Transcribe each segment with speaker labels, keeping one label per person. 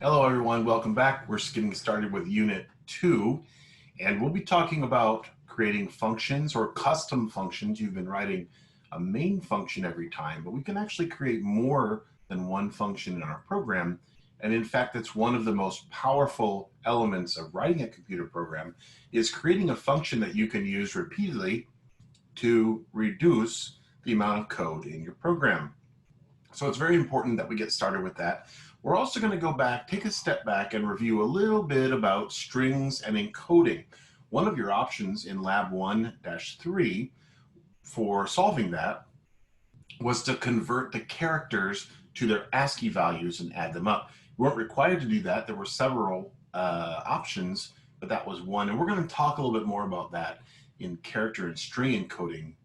Speaker 1: Hello everyone, welcome back. We're just getting started with Unit 2, and we'll be talking about creating functions or custom functions. You've been writing a main function every time, but we can actually create more than one function in our program. And in fact, it's one of the most powerful elements of writing a computer program is creating a function that you can use repeatedly to reduce the amount of code in your program. So it's very important that we get started with that. We're also going to go back, take a step back, and review a little bit about strings and encoding. One of your options in Lab 1-3 for solving that was to convert the characters to their ASCII values and add them up. You weren't required to do that. There were several options, but that was one. And we're going to talk a little bit more about that in character and string encoding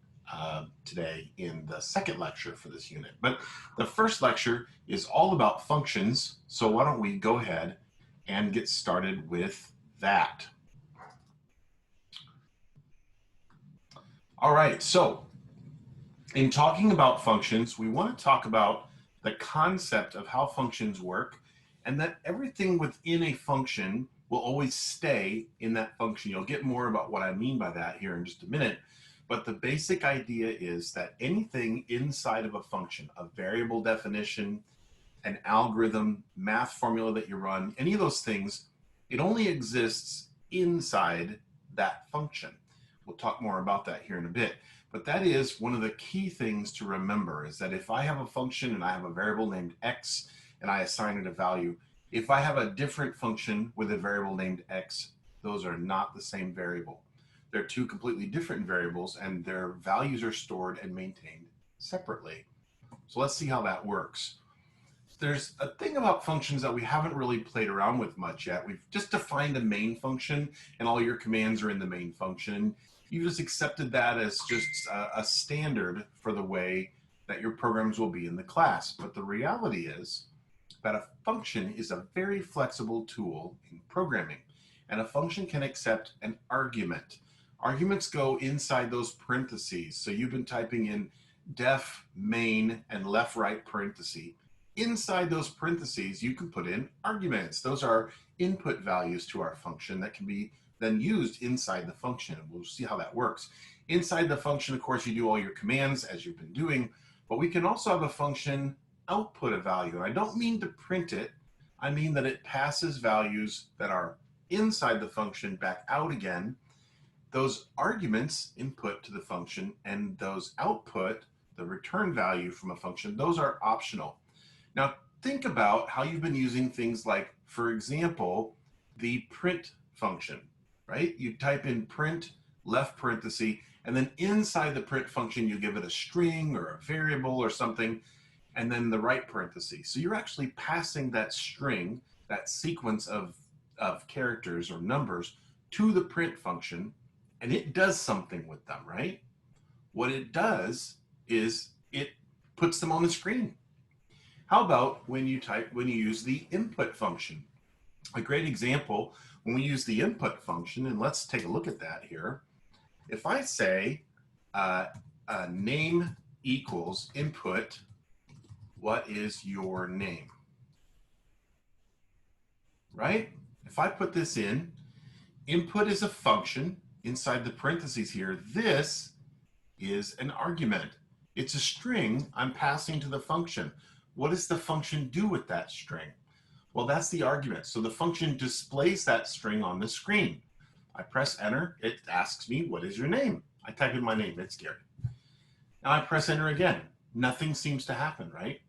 Speaker 1: today in the second lecture for this unit. But the first lecture is all about functions. So why don't we go ahead and get started with that. All right, so in talking about functions, we want to talk about the concept of how functions work and that everything within a function will always stay in that function. You'll get more about what I mean by that here in just a minute. But the basic idea is that anything inside of a function, a variable definition, an algorithm, math formula that you run, any of those things, it only exists inside that function. We'll talk more about that here in a bit. But that is one of the key things to remember is that if I have a function and I have a variable named x and I assign it a value, if I have a different function with a variable named x, those are not the same variable. They're two completely different variables and their values are stored and maintained separately. So let's see how that works. There's a thing about functions that we haven't really played around with much yet. We've just defined a main function and all your commands are in the main function. You just accepted that as just a standard for the way that your programs will be in the class. But the reality is that a function is a very flexible tool in programming. And a function can accept an argument. Arguments go inside those parentheses. So you've been typing in def, main, and left-right parenthesis. Inside those parentheses, you can put in arguments. Those are input values to our function that can be then used inside the function. We'll see how that works. Inside the function, of course, you do all your commands as you've been doing, but we can also have a function output a value. And I don't mean to print it. I mean that it passes values that are inside the function back out again. Those arguments input to the function and those output, the return value from a function, those are optional. Now think about how you've been using things like, for example, the print function, right? You type in print, left parenthesis, and then inside the print function, you give it a string or a variable or something, and then the right parenthesis. So you're actually passing that string, that sequence of characters or numbers to the print function, and it does something with them, right? What it does is it puts them on the screen. How about when you use the input function? A great example, when we use the input function, and let's take a look at that here. If I say name equals input, what is your name? Right? If I put this in, input is a function. Inside the parentheses here, this is an argument. It's a string I'm passing to the function. What does the function do with that string? Well, that's the argument. So the function displays that string on the screen. I press enter, it asks me, what is your name? I type in my name, it's Gary. Now I press enter again. Nothing seems to happen, right?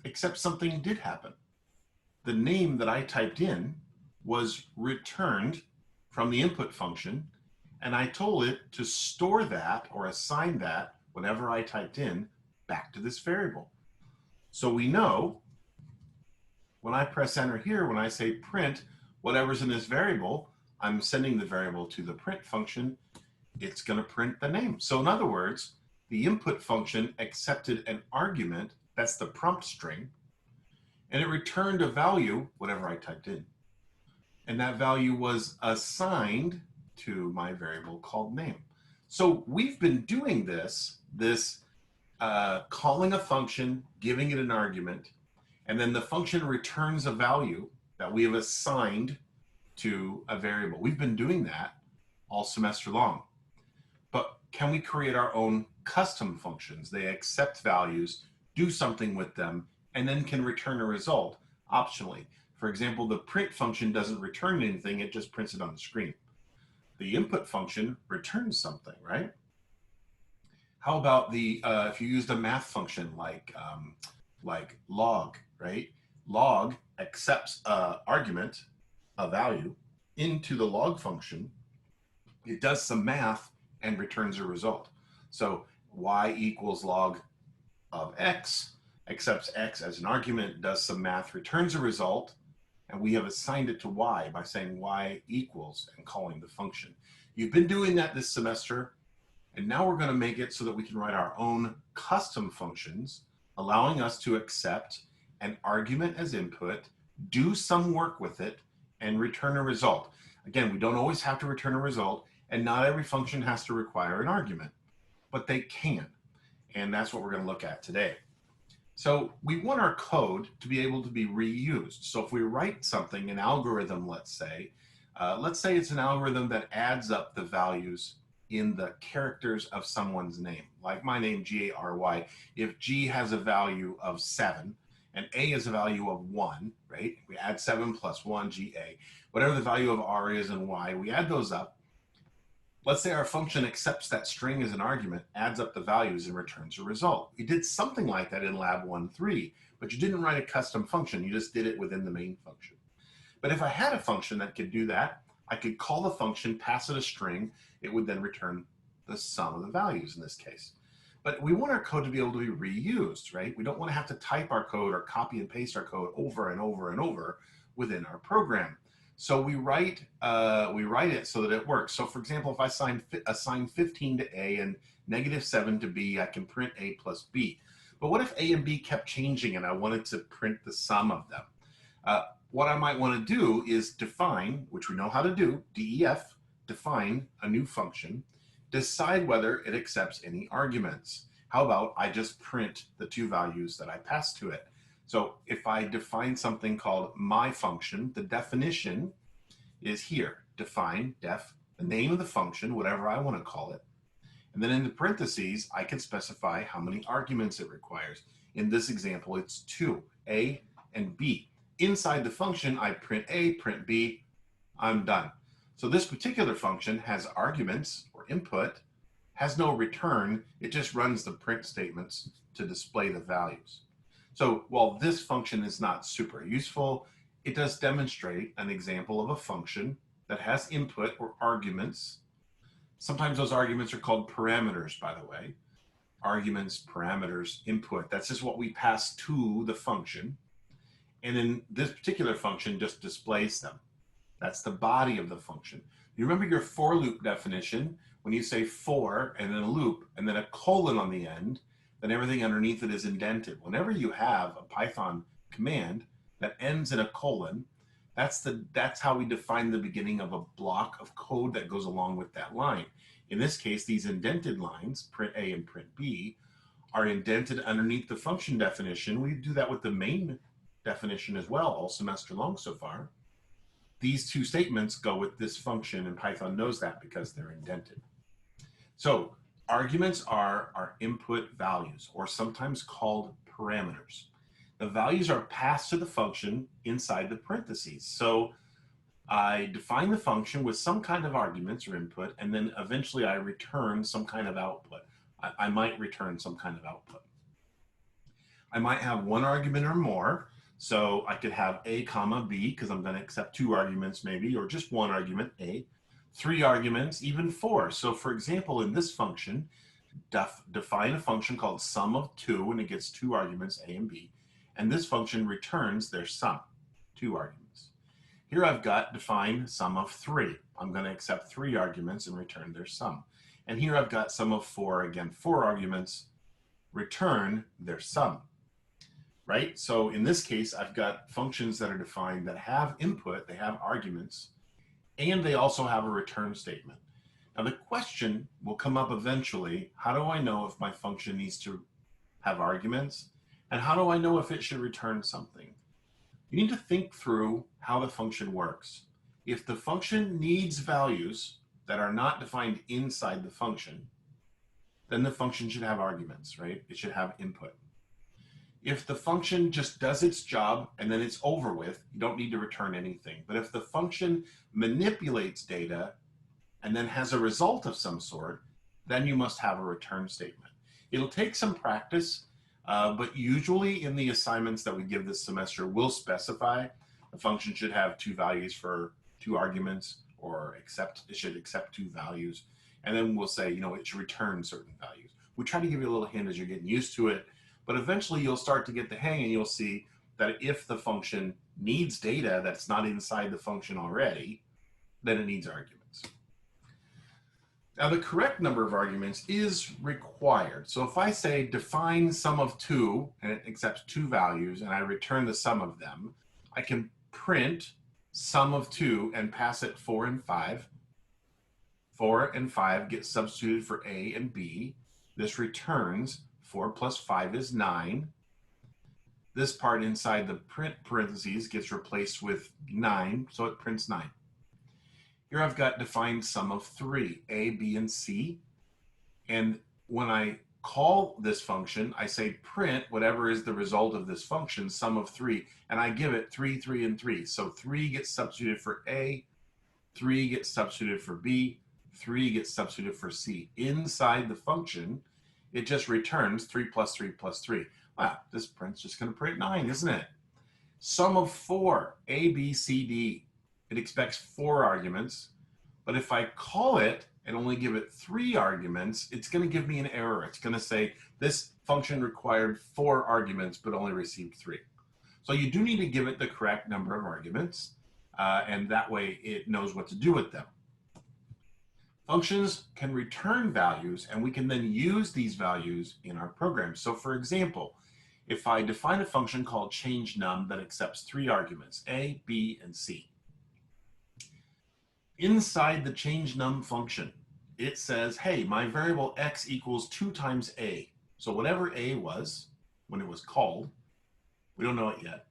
Speaker 1: Except something did happen. The name that I typed in was returned from the input function, and I told it to store that or assign that whenever I typed in back to this variable. So we know when I press enter here, when I say print whatever's in this variable, I'm sending the variable to the print function. It's going to print the name. So in other words, the input function accepted an argument, that's the prompt string, and it returned a value, whatever I typed in. And that value was assigned to my variable called name. So we've been doing this calling a function, giving it an argument, and then the function returns a value that we have assigned to a variable. We've been doing that all semester long. But can we create our own custom functions? They accept values, do something with them, and then can return a result optionally. For example, the print function doesn't return anything, it just prints it on the screen. The input function returns something, right? How about the if you used a math function like log, right? Log accepts argument, a value, into the log function. It does some math and returns a result. So y equals log of x, accepts x as an argument, does some math, returns a result, and we have assigned it to y by saying y equals and calling the function. You've been doing that this semester, and now we're going to make it so that we can write our own custom functions, allowing us to accept an argument as input, do some work with it, and return a result. Again, we don't always have to return a result, and not every function has to require an argument, but they can. And that's what we're going to look at today. So we want our code to be able to be reused. So if we write something, an algorithm, let's say it's an algorithm that adds up the values in the characters of someone's name, like my name, G-A-R-Y. If G has a value of 7 and A is a value of 1, right? We add 7 plus 1, G-A. Whatever the value of R is and Y, we add those up. Let's say our function accepts that string as an argument, adds up the values, and returns a result. We did something like that in Lab 1.3, but you didn't write a custom function. You just did it within the main function. But if I had a function that could do that, I could call the function, pass it a string. It would then return the sum of the values in this case. But we want our code to be able to be reused, right? We don't want to have to type our code or copy and paste our code over and over and over within our program. So we write it so that it works. So for example, if I assign 15 to A and -7 to B, I can print A plus B. But what if A and B kept changing and I wanted to print the sum of them? What I might want to do is define, which we know how to do, DEF, define a new function, decide whether it accepts any arguments. How about I just print the two values that I pass to it? So if I define something called my function, the definition is here, define def, the name of the function, whatever I want to call it. And then in the parentheses, I can specify how many arguments it requires. In this example, it's 2, A and B. Inside the function, I print A, print B, I'm done. So this particular function has arguments or input, has no return, it just runs the print statements to display the values. So while this function is not super useful, it does demonstrate an example of a function that has input or arguments. Sometimes those arguments are called parameters, by the way. Arguments, parameters, input, that's just what we pass to the function. And in this particular function just displays them. That's the body of the function. You remember your for loop definition, when you say for and then a loop and then a colon on the end, then everything underneath it is indented. Whenever you have a Python command that ends in a colon, that's how we define the beginning of a block of code that goes along with that line. In this case, these indented lines, print A and print B, are indented underneath the function definition. We do that with the main definition as well, all semester long so far. These two statements go with this function, and Python knows that because they're indented. So arguments are our input values, or sometimes called parameters. The values are passed to the function inside the parentheses. So I define the function with some kind of arguments or input, and then eventually I return some kind of output. I might return some kind of output. I might have one argument or more. So I could have A comma B, because I'm going to accept 2 arguments maybe, or just 1 argument, A, 3 arguments, even 4. So for example, in this function, define a function called sum of 2, and it gets 2 arguments, A and B. And this function returns their sum, 2 arguments. Here I've got define sum of 3. I'm going to accept 3 arguments and return their sum. And here I've got sum of 4, again, 4 arguments, return their sum. Right? So in this case, I've got functions that are defined that have input, they have arguments, and they also have a return statement. Now the question will come up eventually, how do I know if my function needs to have arguments? And how do I know if it should return something? You need to think through how the function works. If the function needs values that are not defined inside the function, then the function should have arguments, right? It should have input. If the function just does its job and then it's over with, you don't need to return anything. But if the function manipulates data and then has a result of some sort, then you must have a return statement. It'll take some practice, but usually in the assignments that we give this semester, we'll specify the function should have two values for two arguments, or it should accept two values. And then we'll say, it should return certain values. We try to give you a little hint as you're getting used to it, but eventually you'll start to get the hang and you'll see that if the function needs data that's not inside the function already, then it needs arguments. Now, the correct number of arguments is required. So if I say define sum of 2 and it accepts two values and I return the sum of them, I can print sum of 2 and pass it 4 and 5. 4 and 5 get substituted for A and B. This returns 4 plus 5 is 9. This part inside the print parentheses gets replaced with 9, so it prints 9. Here I've got defined sum of 3, A, B, and C. And when I call this function, I say print whatever is the result of this function, sum of 3, and I give it 3, 3, and 3. So 3 gets substituted for A, 3 gets substituted for B, 3 gets substituted for C. Inside the function, it just returns 3 plus 3 plus 3. Wow, this print's just going to print 9, isn't it? Sum of 4, A, B, C, D. It expects 4 arguments, but if I call it and only give it 3 arguments, it's going to give me an error. It's going to say this function required 4 arguments, but only received 3. So you do need to give it the correct number of arguments, and that way it knows what to do with them. Functions can return values, and we can then use these values in our program. So for example, if I define a function called change_num that accepts 3 arguments, A, B, and C. Inside the change_num function, it says, hey, my variable x equals 2 times A. So whatever A was when it was called, we don't know it yet,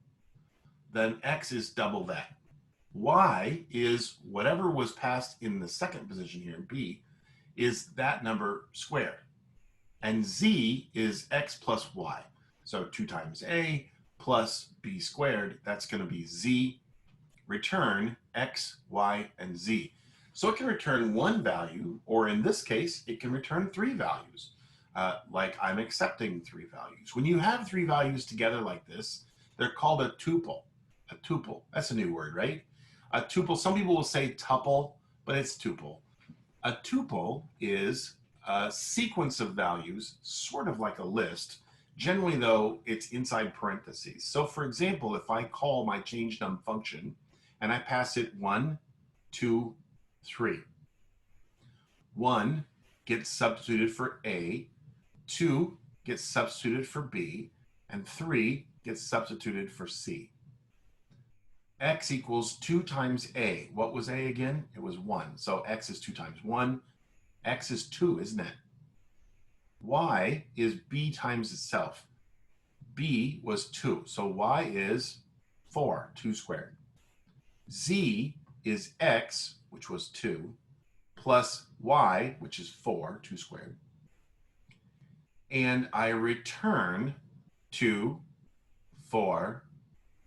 Speaker 1: then x is double that. Y is whatever was passed in the second position here, B, is that number squared. And Z is x plus y. So 2 times A plus B squared, that's going to be Z. Return x, y, and z. So it can return 1 value, or in this case, it can return 3 values, like I'm accepting 3 values. When you have 3 values together like this, they're called a tuple. A tuple, that's a new word, right? A tuple, some people will say tuple, but it's tuple. A tuple is a sequence of values, sort of like a list. Generally, though, it's inside parentheses. So for example, if I call my change_num function, and I pass it 1, 2, 3. 1 gets substituted for A, 2 gets substituted for B, and 3 gets substituted for C. X equals 2 times A. What was A again? It was 1. So X is 2 times 1. X is 2, isn't it? Y is B times itself. B was 2. So Y is 4, 2 squared. Z is x, which was 2, plus y, which is 4, 2 squared. And I return 2, 4,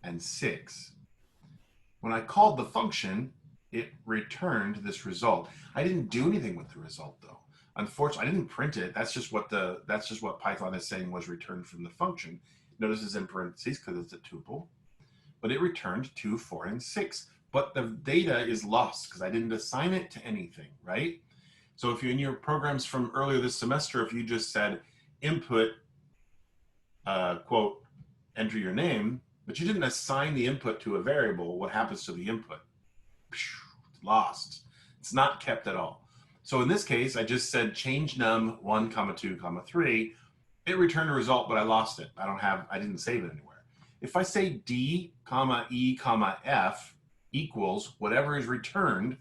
Speaker 1: and 6. When I called the function, it returned this result. I didn't do anything with the result, though. Unfortunately, I didn't print it. That's just what Python is saying was returned from the function. Notice it's in parentheses because it's a tuple. But it returned 2, 4, and 6. But the data is lost because I didn't assign it to anything, right? So if you're in your programs from earlier this semester, if you just said input, quote, enter your name, but you didn't assign the input to a variable, what happens to the input? It's lost. It's not kept at all. So in this case, I just said change_num 1, 2, 3. It returned a result, but I lost it. I didn't save it anywhere. If I say D, E, F equals whatever is returned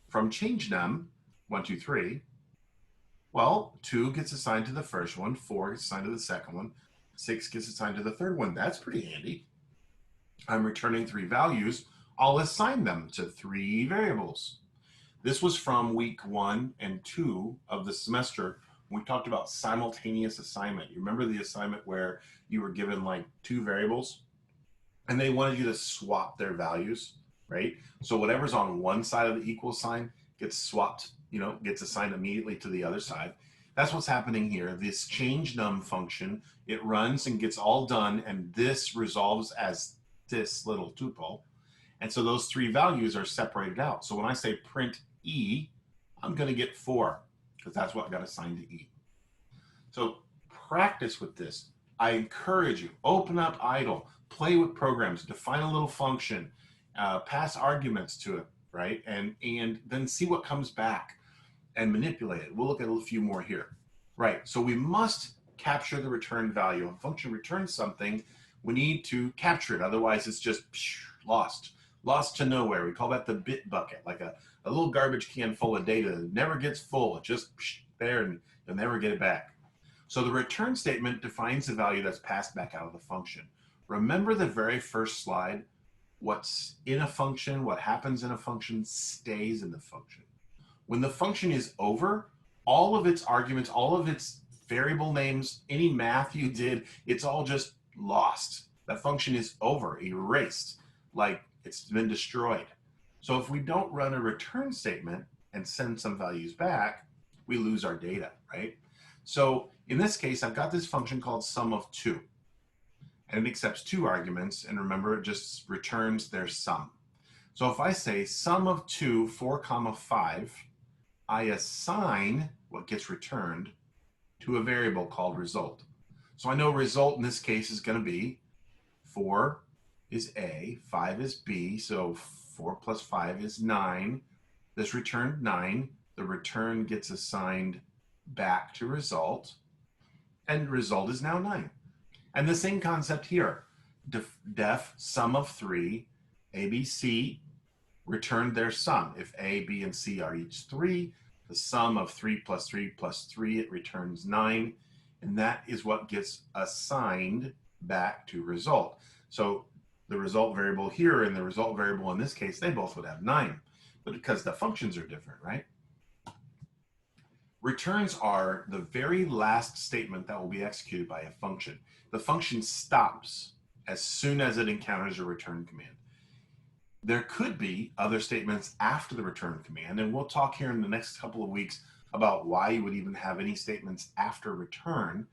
Speaker 1: from change_num 1, 2, 3, well, 2 gets assigned to the first one, 4 gets assigned to the second one, 6 gets assigned to the third one. That's pretty handy. I'm returning 3 values, I'll assign them to 3 variables. This was from week 1 and 2 of the semester. We talked about simultaneous assignment. You remember the assignment where you were given like 2 variables and they wanted you to swap their values, right? So whatever's on one side of the equal sign gets swapped, gets assigned immediately to the other side. That's what's happening here. This change num function, it runs and gets all done, and this resolves as this little tuple. And so those 3 values are separated out. So when I say print E, I'm going to get 4 because that's what got assigned to E. So practice with this. I encourage you, open up idle, play with programs, define a little function, pass arguments to it, right? And then see what comes back and manipulate it. We'll look at a few more here. Right, so we must capture the return value. If a function returns something, we need to capture it. Otherwise, it's just lost to nowhere. We call that the bit bucket, like a little garbage can full of data that never gets full. It just there and you'll never get it back. So the return statement defines the value that's passed back out of the function. Remember the very first slide? What's in a function, what happens in a function stays in the function. When the function is over, all of its arguments, all of its variable names, any math you did, it's all just lost. That function is over, erased, like it's been destroyed. So if we don't run a return statement and send some values back, we lose our data, right? So in this case, I've got this function called sum of 2. And it accepts 2 arguments, and remember, it just returns their sum. So if I say sum of 2, 4, 5, I assign what gets returned to a variable called result. So I know result in this case is going to be 4 is A, 5 is B, so 4 plus 5 is 9. This returned 9. The return gets assigned back to result, and result is now 9. And the same concept here. Def sum of 3, A, B, C, returned their sum. If A, B, and C are each 3, the sum of 3 plus 3 plus 3, it returns 9. And that is what gets assigned back to result. So the result variable here and the result variable in this case, they both would have 9. But because the functions are different, right? Returns are the very last statement that will be executed by a function. The function stops as soon as it encounters a return command. There could be other statements after the return command, and we'll talk here in the next couple of weeks about why you would even have any statements after return,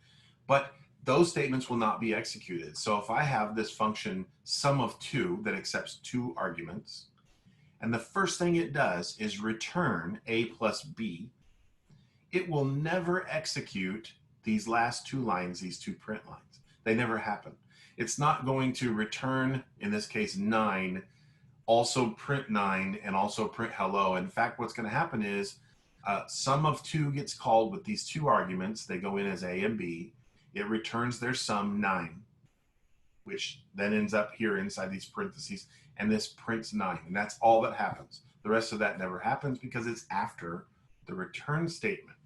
Speaker 1: but those statements will not be executed. So if I have this function sum of 2 that accepts 2 arguments, and the first thing it does is return A plus B, it will never execute these last 2 lines, these 2 print lines. They never happen. It's not going to return, in this case, 9, also print 9, and also print hello. In fact, what's going to happen is sum of 2 gets called with these 2 arguments. They go in as A and B. It returns their sum 9, which then ends up here inside these parentheses, and this prints 9. And that's all that happens. The rest of that never happens because it's after the return statement.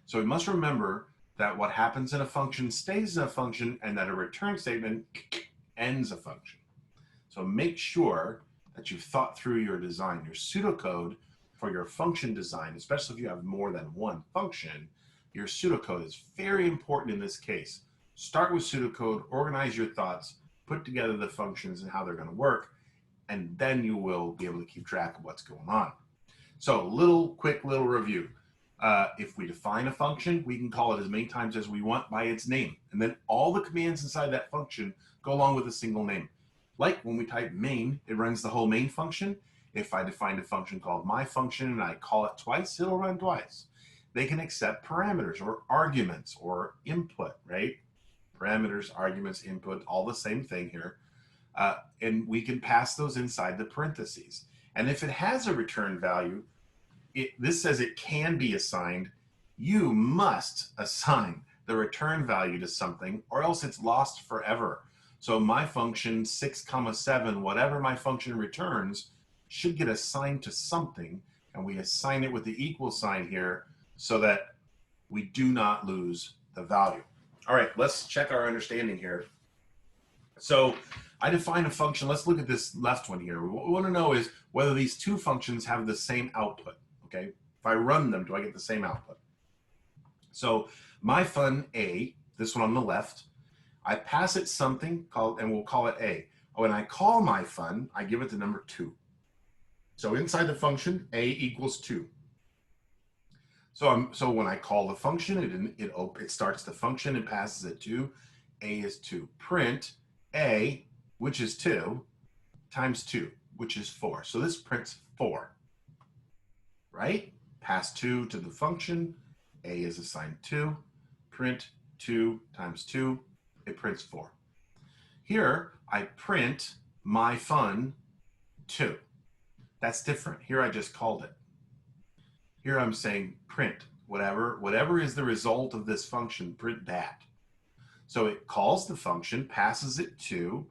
Speaker 1: So we must remember that what happens in a function stays in a function, and that a return statement ends a function. So make sure that you've thought through your design, your pseudocode for your function design, especially if you have more than one function. Your pseudocode is very important in this case. Start with pseudocode, organize your thoughts, put together the functions and how they're going to work, and then you will be able to keep track of what's going on. So quick little review. If we define a function, we can call it as many times as we want by its name. And then all the commands inside that function go along with a single name. Like when we type main, it runs the whole main function. If I define a function called my function and I call it twice, it'll run twice. They can accept parameters or arguments or input, right? Parameters, arguments, input, all the same thing here. And we can pass those inside the parentheses. And if it has a return value, this says it can be assigned. You must assign the return value to something or else it's lost forever. So my function 6, 7, whatever my function returns, should get assigned to something, and we assign it with the equal sign here so that we do not lose the value. All right, let's check our understanding here. So I define a function. Let's look at this left one here. What we want to know is whether these two functions have the same output. Okay, if I run them, do I get the same output? So my fun A, this one on the left, I pass it something called, and we'll call it A. When I call my fun, I give it the number 2. So inside the function, A equals 2. So when I call the function, it starts the function and passes it 2. A is 2. Print A, which is 2, times 2, which is 4. So this prints 4, right? Pass 2 to the function. A is assigned 2. Print 2 times 2. It prints 4. Here, I print my fun 2. That's different. Here, I just called it. Here, I'm saying print whatever is the result of this function, print that. So it calls the function, passes it 2,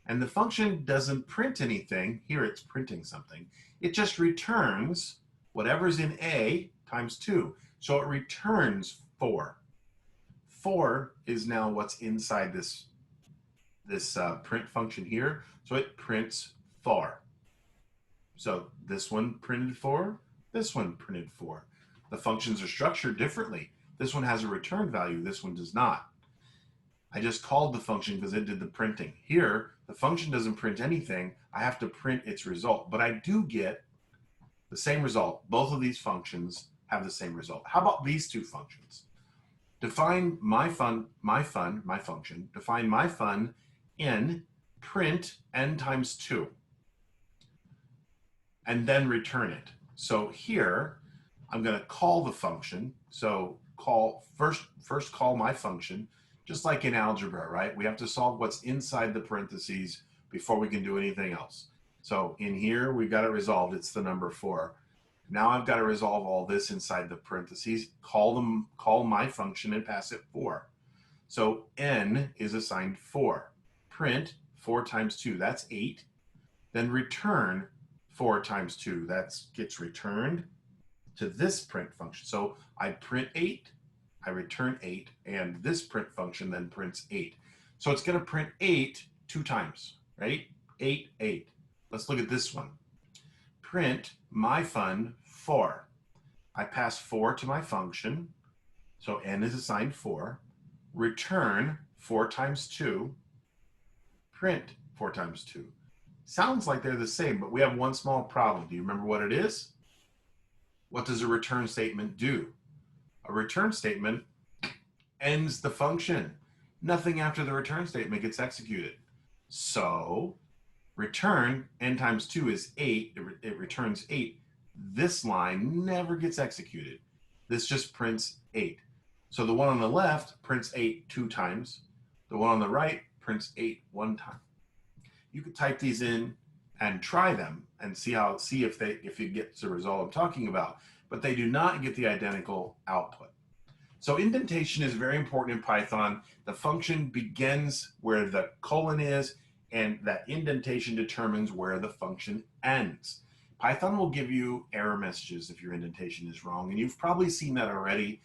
Speaker 1: and the function doesn't print anything. Here, it's printing something. It just returns whatever's in A times 2. So it returns 4. 4 is now what's inside this print function here. So it prints 4. So this one printed 4, this one printed 4. The functions are structured differently. This one has a return value, this one does not. I just called the function because it did the printing. Here, the function doesn't print anything. I have to print its result, but I do get the same result. Both of these functions have the same result. How about these two functions? Define my function, define my fun in print n times 2, and then return it. So here, I'm going to call the function. So first call my function, just like in algebra, right? We have to solve what's inside the parentheses before we can do anything else. So in here, we've got it resolved. It's the number 4. Now I've got to resolve all this inside the parentheses, call my function and pass it 4. So n is assigned 4. Print 4 times 2, that's 8. Then return 4 times 2, that gets returned to this print function. So I print 8, I return 8, and this print function then prints 8. So it's going to print 8 2 times, right? 8, 8. Let's look at this one. Print my fun 4. I pass 4 to my function, so n is assigned 4. Return 4 times 2. Print 4 times 2. Sounds like they're the same, but we have one small problem. Do you remember what it is? What does a return statement do? A return statement ends the function. Nothing after the return statement gets executed. So return n times 2 is 8. It returns 8. This line never gets executed. This just prints 8. So the one on the left prints 8 2 times. The one on the right prints 8 1 time. You could type these in and try them and see if it gets the result I'm talking about, but they do not get the identical output. So indentation is very important in Python. The function begins where the colon is, and that indentation determines where the function ends. Python will give you error messages if your indentation is wrong, and you've probably seen that already.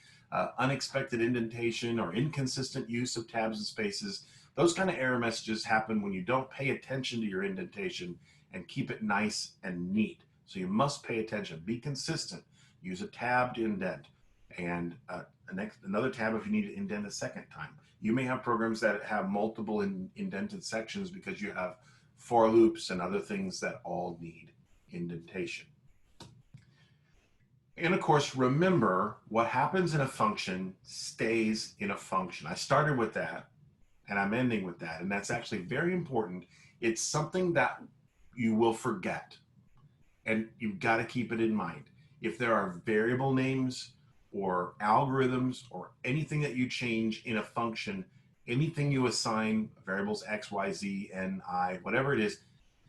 Speaker 1: Unexpected indentation or inconsistent use of tabs and spaces. Those kind of error messages happen when you don't pay attention to your indentation and keep it nice and neat. So you must pay attention, be consistent, use a tab to indent, and another tab if you need to indent a second time. You may have programs that have multiple indented sections because you have for loops and other things that all need indentation. And of course, remember what happens in a function stays in a function. I started with that and I'm ending with that, and that's actually very important. It's something that you will forget, and you've got to keep it in mind. If there are variable names or algorithms or anything that you change in a function, anything you assign variables x, y, z, n, I, whatever it is,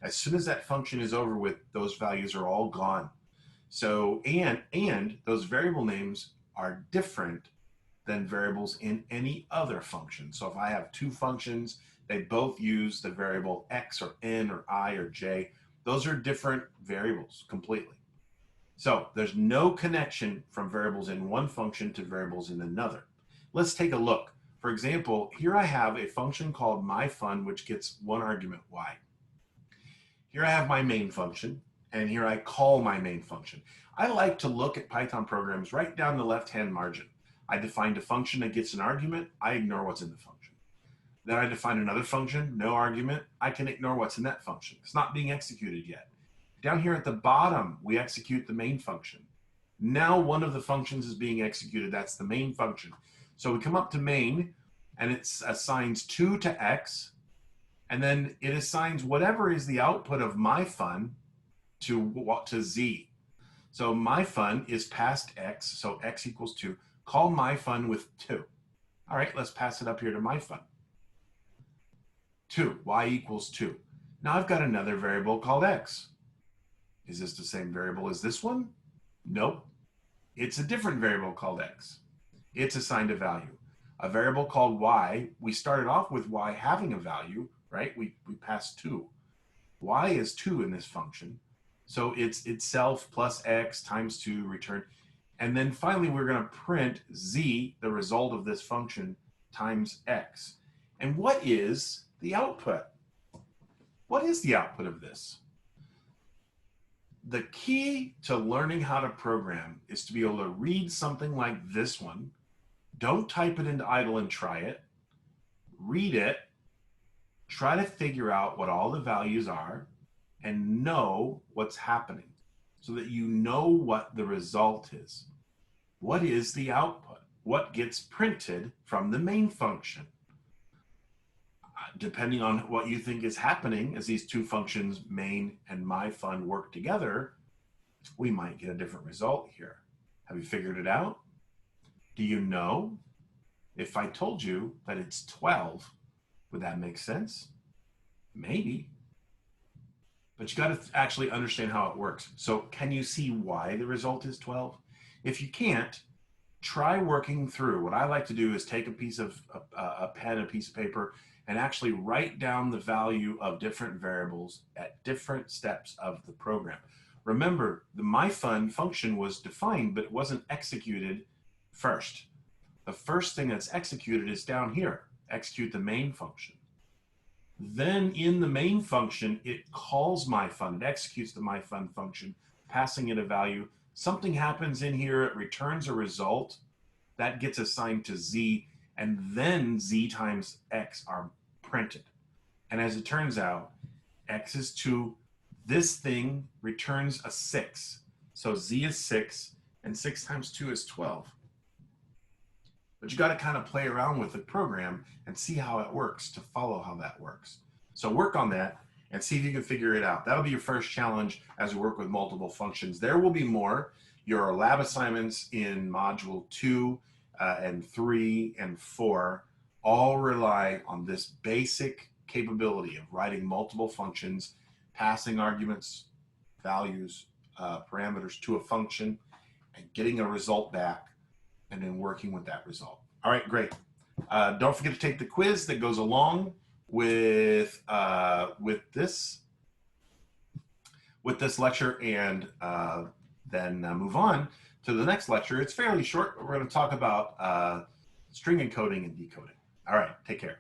Speaker 1: as soon as that function is over with, those values are all gone. So, and those variable names are different than variables in any other function. So if I have two functions, they both use the variable x or n or I or j. Those are different variables completely. So there's no connection from variables in one function to variables in another. Let's take a look. For example, here I have a function called myFun, which gets one argument, y. Here I have my main function, and here I call my main function. I like to look at Python programs right down the left-hand margin. I defined a function that gets an argument, I ignore what's in the function. Then I define another function, no argument, I can ignore what's in that function. It's not being executed yet. Down here at the bottom, we execute the main function. Now one of the functions is being executed, that's the main function. So we come up to main, and it assigns 2 to x, and then it assigns whatever is the output of myFun to z. So myFun is past x, so x equals 2. Call myFun with 2. All right, let's pass it up here to myFun. 2, y equals 2. Now I've got another variable called x. Is this the same variable as this one? Nope. It's a different variable called x. It's assigned a value. A variable called y, we started off with y having a value, right? We passed 2. Y is 2 in this function. So it's itself plus x times 2 return. And then finally, we're going to print z, the result of this function, times x. And what is the output? What is the output of this? The key to learning how to program is to be able to read something like this one. Don't type it into idle and try it. Read it. Try to figure out what all the values are and know what's happening so that you know what the result is. What is the output? What gets printed from the main function? Depending on what you think is happening as these two functions, main and myFun, work together, we might get a different result here. Have you figured it out? Do you know? If I told you that it's 12, would that make sense? Maybe. But you got to actually understand how it works. So can you see why the result is 12? If you can't, try working through. What I like to do is take a piece of a pen, a piece of paper, and actually write down the value of different variables at different steps of the program. Remember, the myFun function was defined, but it wasn't executed first. The first thing that's executed is down here, execute the main function. Then in the main function, it calls myFun, it executes the myFun function, passing it a value. Something happens in here, it returns a result that gets assigned to z, and then z times x are printed. And as it turns out, x is 2. This thing returns a 6. So z is 6, and 6 times 2 is 12. But you got to kind of play around with the program and see how it works to follow how that works. So work on that and see if you can figure it out. That'll be your first challenge as we work with multiple functions. There will be more. Your lab assignments in module 2 and 3 and 4 all rely on this basic capability of writing multiple functions, passing arguments, values, parameters to a function, and getting a result back, and then working with that result. All right, great. Don't forget to take the quiz that goes along with this lecture, and then move on to the next lecture. It's fairly short. We're going to talk about string encoding and decoding. All right, take care.